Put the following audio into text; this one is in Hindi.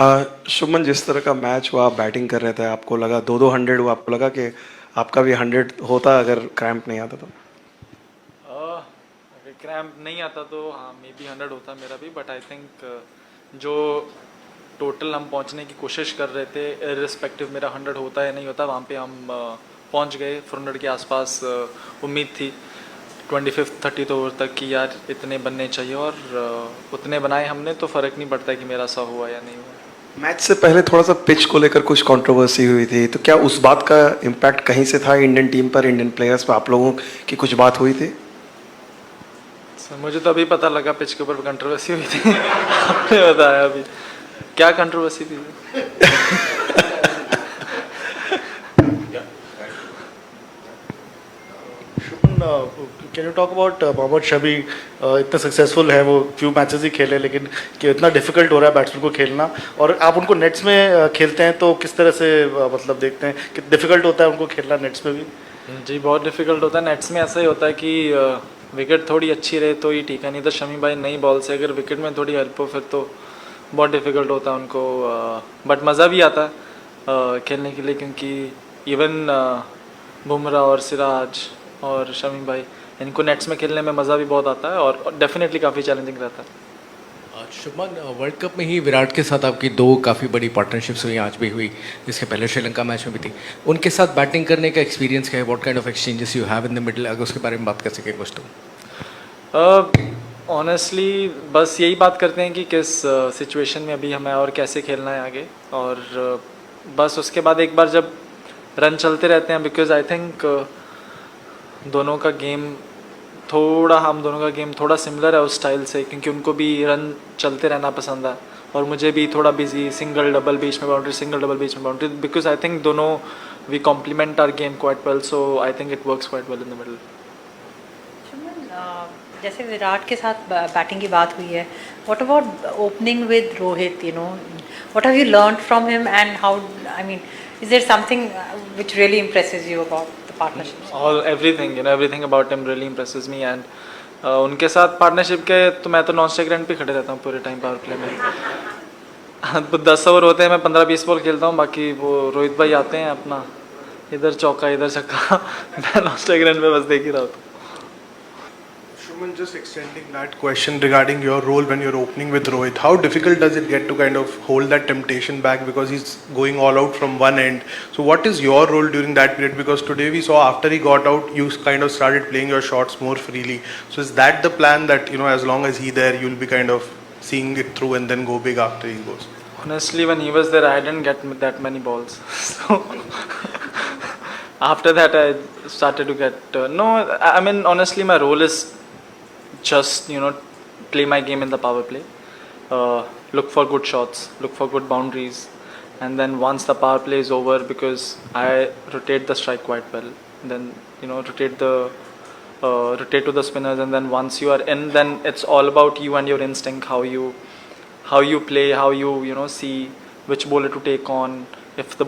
शुभमन, जिस तरह का मैच हुआ, आप बैटिंग कर रहे थे, आपको लगा 2-2 100 हुआ, आपको लगा कि आपका भी 100 होता अगर क्रैम्प नहीं आता तो? अगर क्रैम्प नहीं आता तो हाँ मे बी 100 होता मेरा भी, बट आई थिंक जो टोटल हम पहुंचने की कोशिश कर रहे थे, इररिस्पेक्टिव मेरा 100 होता या नहीं होता, वहाँ पे हम पहुंच गए। 400 के आसपास उम्मीद थी 25th 30th ओवर तक कि यार इतने बनने चाहिए, और उतने बनाए हमने, तो फ़र्क नहीं पड़ता कि मेरा 100 हुआ या नहीं हुआ। मैच से पहले थोड़ा सा पिच को लेकर कुछ कंट्रोवर्सी हुई थी, तो क्या उस बात का इम्पैक्ट कहीं से था इंडियन टीम पर, इंडियन प्लेयर्स पर? आप लोगों की कुछ बात हुई थी? मुझे तो अभी पता लगा पिच के ऊपर कंट्रोवर्सी हुई थी। आपने बताया अभी क्या कंट्रोवर्सी थी? Can you talk about Mohammed Shami? इतने सक्सेसफुल हैं वो, फ्यू मैचेस ही खेले, लेकिन कि इतना डिफिकल्ट हो रहा है बैट्समैन को खेलना, और आप उनको नेट्स में खेलते हैं तो किस तरह से मतलब देखते हैं कि डिफिकल्ट होता है उनको खेलना नेट्स में भी? जी बहुत डिफिकल्ट होता है। नेट्स में ऐसा ही होता है कि विकेट थोड़ी अच्छी रहे तो ही ठीक है, नहीं तो शमी भाई नई बॉल से अगर विकेट में थोड़ी हेल्प हो फिर तो बहुत डिफिकल्ट होता है उनको। बट मज़ा भी आता है खेलने के लिए, क्योंकि इवन बुमराह और सिराज और शमी भाई, इनको नेट्स में खेलने में मज़ा भी बहुत आता है, और डेफिनेटली काफ़ी चैलेंजिंग रहता है। शुभमन, वर्ल्ड कप में ही विराट के साथ आपकी दो काफ़ी बड़ी पार्टनरशिप्स हुई, आज भी हुई, जिसके पहले श्रीलंका मैच में भी थी। उनके साथ बैटिंग करने का एक्सपीरियंस क्या है? What kind of exchanges you have in the middle, अगर उसके बारे में बात कर सके कुछ तो। ऑनेस्टली बस यही बात करते हैं कि किस सिचुएशन में अभी हमें और कैसे खेलना है आगे, और बस उसके बाद एक बार जब रन चलते रहते हैं, बिकॉज आई थिंक दोनों का गेम हम दोनों का गेम थोड़ा सिमिलर है उस स्टाइल से, क्योंकि उनको भी रन चलते रहना पसंद है, और मुझे भी थोड़ा बिजी, सिंगल डबल बीच में बाउंड्री, सिंगल डबल बीच में बाउंड्री, बिकॉज आई थिंक दोनों we complement our game quite well, so I think it works quite well in the middle. जैसे विराट के साथ बैटिंग की बात हुई है, what about opening with Rohit? You know, what have you learned from him and how, I mean, is there something which really impresses you about the partnership? All everything, you know, everything about him really impresses me, and उनके साथ पार्टनरशिप के तो मैं तो नॉन स्ट्राइक रन पे खड़े रहता हूँ पूरे टाइम पावर प्ले में। 10 ओवर होते हैं, मैं 15-20 बॉल खेलता हूँ, बाकी वो रोहित भाई आते हैं अपना इधर चौका इधर छक्का, मैं नॉन स्ट्राइक रन पे बस देख ही रहा हूँ। Shuman, just extending that question regarding your role when you're opening with Rohit, how difficult does it get to kind of hold that temptation back, because he's going all out from one end? So what is your role during that period? Because today we saw after he got out, you kind of started playing your shots more freely. So is that the plan, that, you know, as long as he's there, you'll be kind of seeing it through and then go big after he goes? Honestly, when he was there, I didn't get that many balls. So after that, I started to get no. I mean, honestly, my role is just, you know, play my game in the power play, look for good shots, look for good boundaries, and then once the power play is over, because I rotate the strike quite well, then, you know, rotate to the spinners, and then once you are in, then it's all about you and your instinct, how you play, how you know, see which bowler to take on. If the